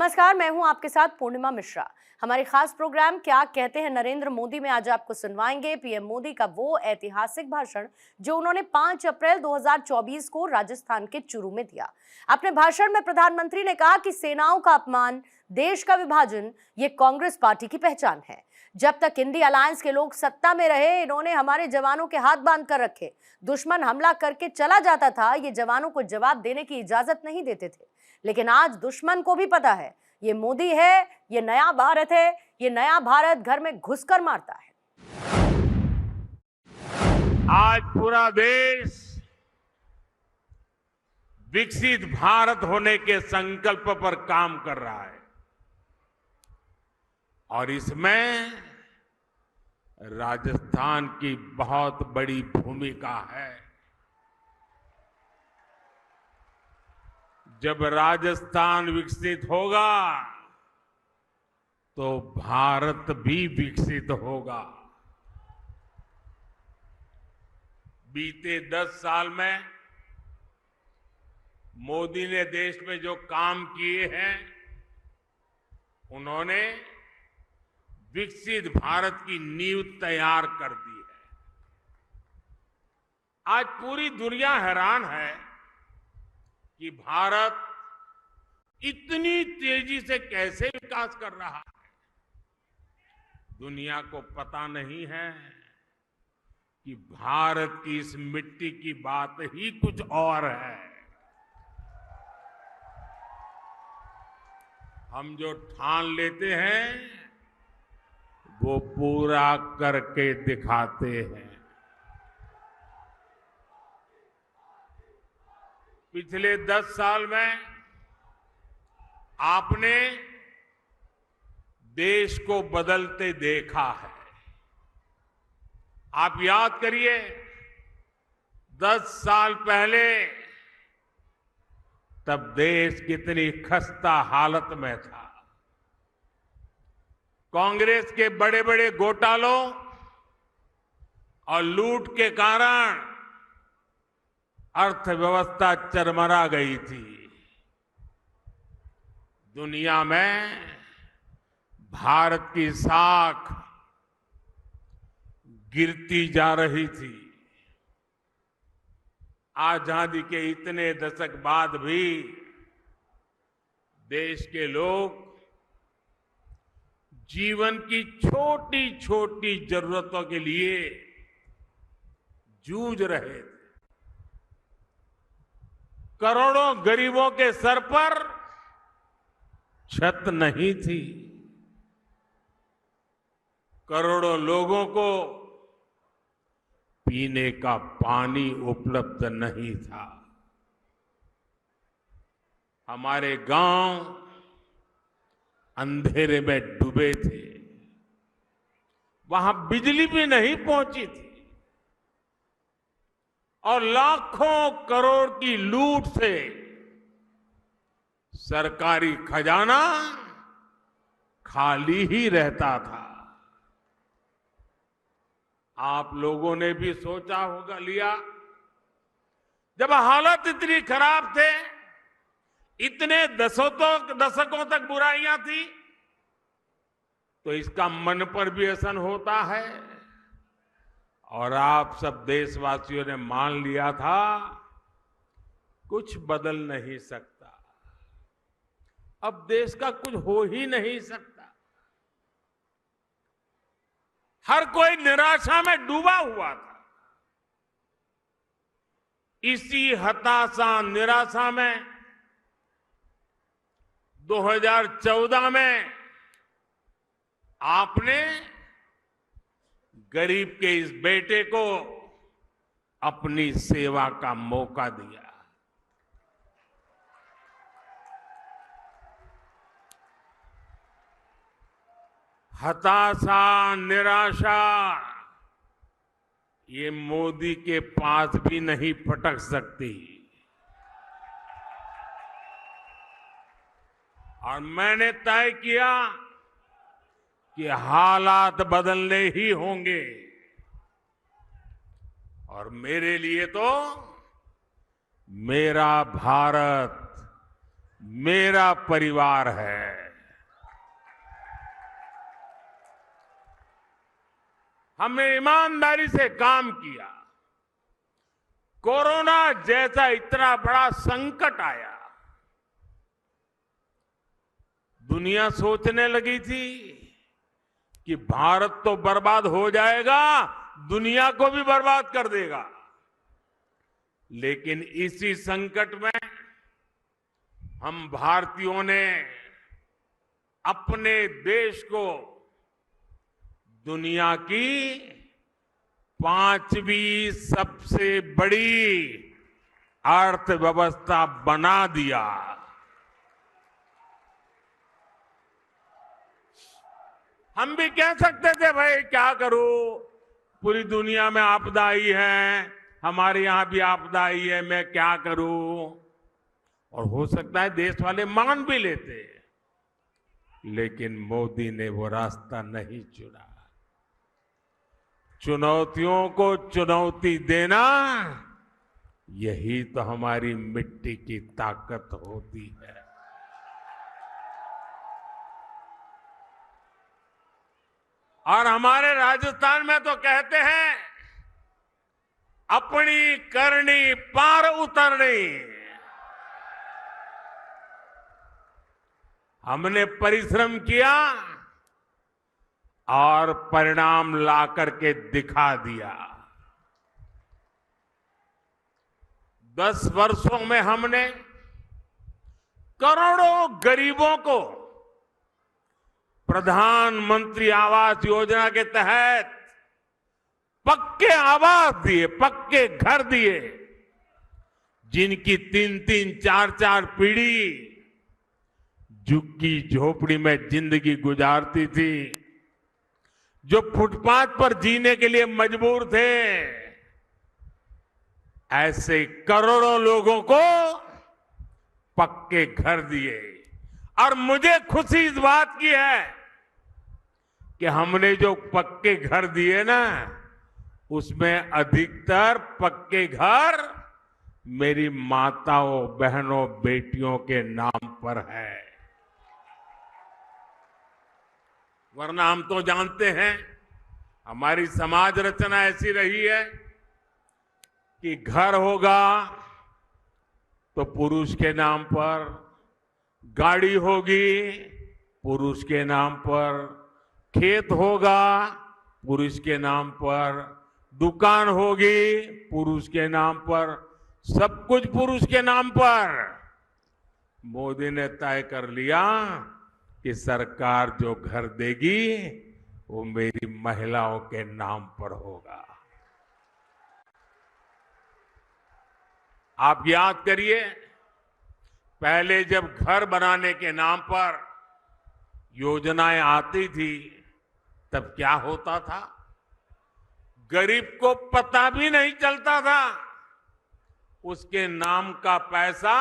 नमस्कार, मैं हूं आपके साथ पूर्णिमा मिश्रा। हमारे खास प्रोग्राम क्या कहते हैं नरेंद्र मोदी में आज आपको सुनवाएंगे पीएम मोदी का वो ऐतिहासिक भाषण जो उन्होंने 5 अप्रैल 2024 को राजस्थान के चूरू में दिया। अपने भाषण में प्रधानमंत्री ने कहा कि सेनाओं का अपमान, देश का विभाजन ये कांग्रेस पार्टी की पहचान है। जब तक इंडी अलायंस के लोग सत्ता में रहे, इन्होंने हमारे जवानों के हाथ बांध कर रखे। दुश्मन हमला करके चला जाता था, ये जवानों को जवाब देने की इजाजत नहीं देते थे। लेकिन आज दुश्मन को भी पता है ये मोदी है, ये नया भारत है, ये नया भारत घर में घुसकर मारता है। आज पूरा देश विकसित भारत होने के संकल्प पर काम कर रहा है और इसमें राजस्थान की बहुत बड़ी भूमिका है। जब राजस्थान विकसित होगा तो भारत भी विकसित होगा। बीते 10 साल में मोदी ने देश में जो काम किए हैं, उन्होंने विकसित भारत की नींव तैयार कर दी है। आज पूरी दुनिया हैरान है कि भारत इतनी तेजी से कैसे विकास कर रहा है। दुनिया को पता नहीं है कि भारत की इस मिट्टी की बात ही कुछ और है। हम जो ठान लेते हैं वो पूरा करके दिखाते हैं। पिछले 10 साल में आपने देश को बदलते देखा है। आप याद करिए, 10 साल पहले तब देश कितनी खस्ता हालत में था। कांग्रेस के बड़े बड़े घोटालों और लूट के कारण अर्थव्यवस्था चरमरा गई थी। दुनिया में भारत की साख गिरती जा रही थी। आजादी के इतने दशक बाद भी देश के लोग जीवन की छोटी छोटी जरूरतों के लिए जूझ रहे थे। करोड़ों गरीबों के सर पर छत नहीं थी। करोड़ों लोगों को पीने का पानी उपलब्ध नहीं था। हमारे गांव अंधेरे में डूबे थे। वहां बिजली भी नहीं पहुंची थी और लाखों करोड़ की लूट से सरकारी खजाना खाली ही रहता था। आप लोगों ने भी सोचा होगा लिया, जब हालत इतनी खराब थे, इतने दशकों तक बुराइयां थी, तो इसका मन पर भी असर होता है। और आप सब देशवासियों ने मान लिया था कुछ बदल नहीं सकता, अब देश का कुछ हो ही नहीं सकता। हर कोई निराशा में डूबा हुआ था। इसी हताशा निराशा में 2014 में आपने गरीब के इस बेटे को अपनी सेवा का मौका दिया। हताशा, निराशा ये मोदी के पास भी नहीं फटक सकती। और मैंने तय किया कि हालात बदलने ही होंगे और मेरे लिए तो मेरा भारत, मेरा परिवार है। हमने ईमानदारी से काम किया। कोरोना जैसा इतना बड़ा संकट आया, दुनिया सोचने लगी थी कि भारत तो बर्बाद हो जाएगा, दुनिया को भी बर्बाद कर देगा। लेकिन इसी संकट में हम भारतीयों ने अपने देश को दुनिया की 5वीं सबसे बड़ी अर्थव्यवस्था बना दिया। हम भी कह सकते थे भाई क्या करूं, पूरी दुनिया में आपदा आई है, हमारे यहां भी आपदा आई है, मैं क्या करूं। और हो सकता है देश वाले मान भी लेते, लेकिन मोदी ने वो रास्ता नहीं चुना। चुनौतियों को चुनौती देना, यही तो हमारी मिट्टी की ताकत होती है। और हमारे राजस्थान में तो कहते हैं, अपनी करनी पार उतरनी। हमने परिश्रम किया और परिणाम ला करके दिखा दिया। 10 वर्षों में हमने करोड़ों गरीबों को प्रधानमंत्री आवास योजना के तहत पक्के आवास दिए, पक्के घर दिए, जिनकी 3-3, 4-4 पीढ़ी झुग्गी झोपड़ी में जिंदगी गुजारती थी, जो फुटपाथ पर जीने के लिए मजबूर थे, ऐसे करोड़ों लोगों को पक्के घर दिए। और मुझे खुशी इस बात की है कि हमने जो पक्के घर दिए ना, उसमें अधिकतर पक्के घर मेरी माताओं, बहनों, बेटियों के नाम पर है। वरना हम तो जानते हैं हमारी समाज रचना ऐसी रही है कि घर होगा तो पुरुष के नाम पर, गाड़ी होगी पुरुष के नाम पर, खेत होगा पुरुष के नाम पर, दुकान होगी पुरुष के नाम पर, सब कुछ पुरुष के नाम पर। मोदी ने तय कर लिया कि सरकार जो घर देगी वो मेरी महिलाओं के नाम पर होगा। आप याद करिए, पहले जब घर बनाने के नाम पर योजनाएं आती थी, तब क्या होता था, गरीब को पता भी नहीं चलता था। उसके नाम का पैसा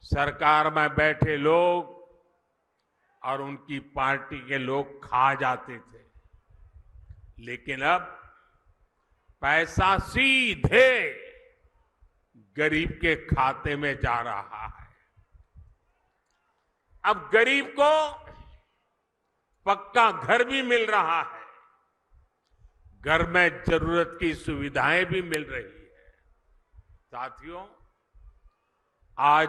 सरकार में बैठे लोग और उनकी पार्टी के लोग खा जाते थे। लेकिन अब पैसा सीधे गरीब के खाते में जा रहा है। अब गरीब को पक्का घर भी मिल रहा है, घर में जरूरत की सुविधाएं भी मिल रही है। साथियों, आज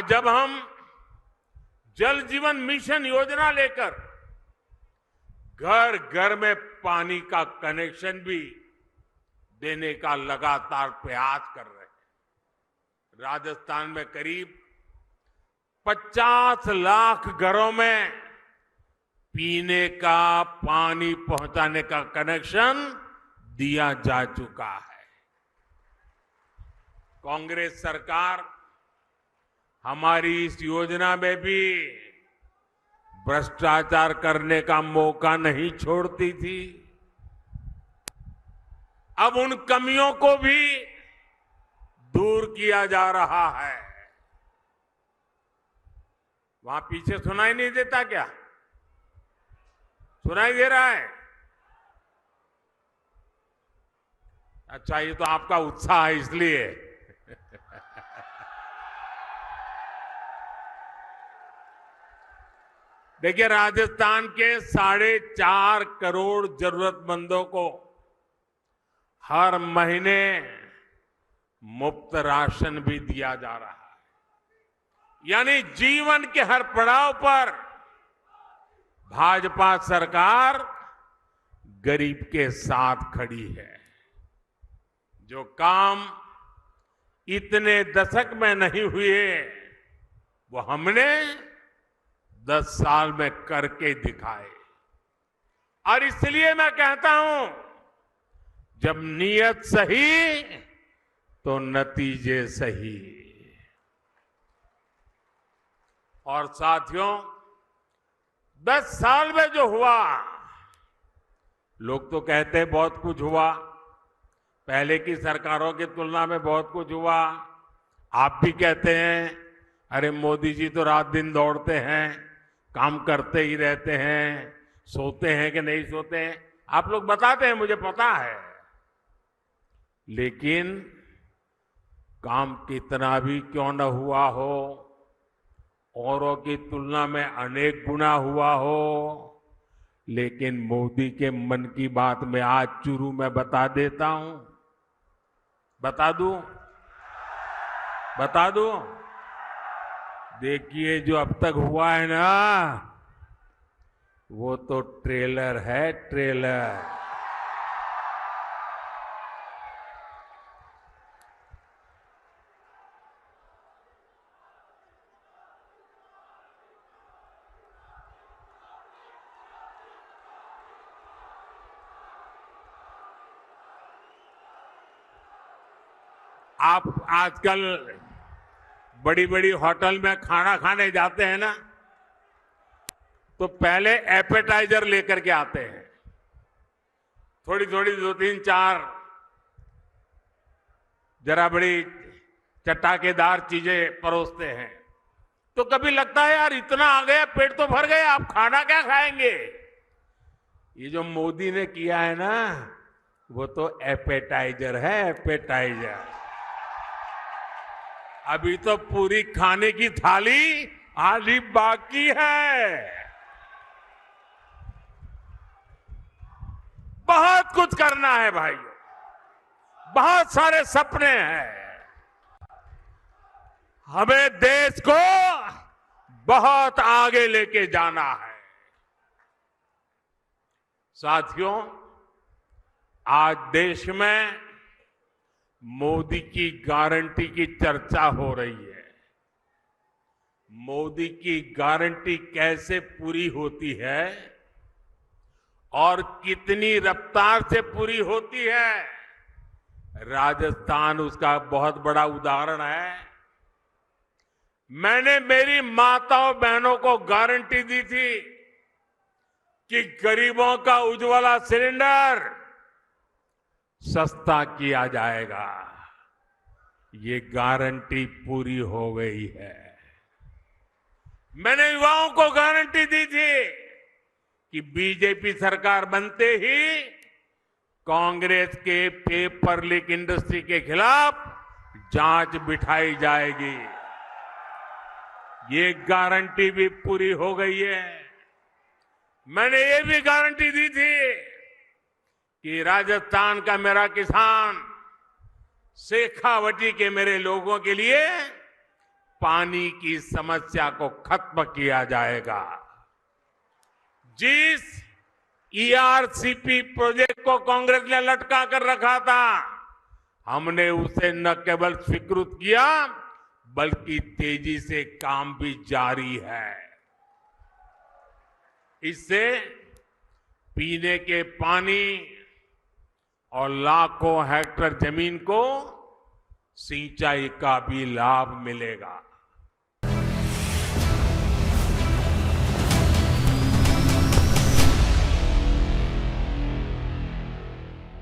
जब हम जल जीवन मिशन योजना लेकर घर घर में पानी का कनेक्शन भी देने का लगातार प्रयास कर रहे हैं। राजस्थान में करीब 50 लाख घरों में पीने का पानी पहुंचाने का कनेक्शन दिया जा चुका है। कांग्रेस सरकार हमारी इस योजना में भी भ्रष्टाचार करने का मौका नहीं छोड़ती थी। अब उन कमियों को भी दूर किया जा रहा है। वहां पीछे सुनाई नहीं देता क्या? सुनाई दे रहा है? अच्छा, ये तो आपका उत्साह है इसलिए। देखिए, राजस्थान के 4.5 करोड़ जरूरतमंदों को हर महीने मुफ्त राशन भी दिया जा रहा है। यानी जीवन के हर पड़ाव पर भाजपा सरकार गरीब के साथ खड़ी है। जो काम इतने दशक में नहीं हुए, वो हमने 10 साल में करके दिखाए। और इसलिए मैं कहता हूं, जब नीयत सही तो नतीजे सही। और साथियों, 10 साल में जो हुआ, लोग तो कहते हैं बहुत कुछ हुआ, पहले की सरकारों की तुलना में बहुत कुछ हुआ। आप भी कहते हैं, अरे मोदी जी तो रात दिन दौड़ते हैं, काम करते ही रहते हैं, सोते हैं कि नहीं सोते हैं, आप लोग बताते हैं, मुझे पता है। लेकिन काम कितना भी क्यों न हुआ हो, औरों की तुलना में अनेक गुना हुआ हो, लेकिन मोदी के मन की बात में आज चुरू में बता देता हूं। बता दूं? देखिए, जो अब तक हुआ है ना, वो तो ट्रेलर है, ट्रेलर। आप आजकल बड़ी बड़ी होटल में खाना खाने जाते हैं ना, तो पहले एपेटाइजर लेकर के आते हैं, थोड़ी थोड़ी 2, 3, 4 जरा बड़ी चटाकेदार चीजें परोसते हैं। तो कभी लगता है यार इतना आ गया, पेट तो भर गया, आप खाना क्या खाएंगे। ये जो मोदी ने किया है ना, वो तो एपेटाइजर है, एपेटाइजर। अभी तो पूरी खाने की थाली आधी बाकी है। बहुत कुछ करना है भाइयों, बहुत सारे सपने हैं। हमें देश को बहुत आगे लेके जाना है। साथियों, आज देश में मोदी की गारंटी की चर्चा हो रही है। मोदी की गारंटी कैसे पूरी होती है और कितनी रफ्तार से पूरी होती है, राजस्थान उसका बहुत बड़ा उदाहरण है। मैंने मेरी माताओं बहनों को गारंटी दी थी कि गरीबों का उज्ज्वला सिलेंडर सस्ता किया जाएगा। ये गारंटी पूरी हो गई है। मैंने युवाओं को गारंटी दी थी कि बीजेपी सरकार बनते ही कांग्रेस के पेपर लीक इंडस्ट्री के खिलाफ जांच बिठाई जाएगी। ये गारंटी भी पूरी हो गई है। मैंने ये भी गारंटी दी थी कि राजस्थान का मेरा किसान, शेखावटी के मेरे लोगों के लिए पानी की समस्या को खत्म किया जाएगा। जिस ईआरसीपी प्रोजेक्ट को कांग्रेस ने लटका कर रखा था, हमने उसे न केवल स्वीकृत किया बल्कि तेजी से काम भी जारी है। इससे पीने के पानी और लाखों हेक्टेयर जमीन को सिंचाई का भी लाभ मिलेगा।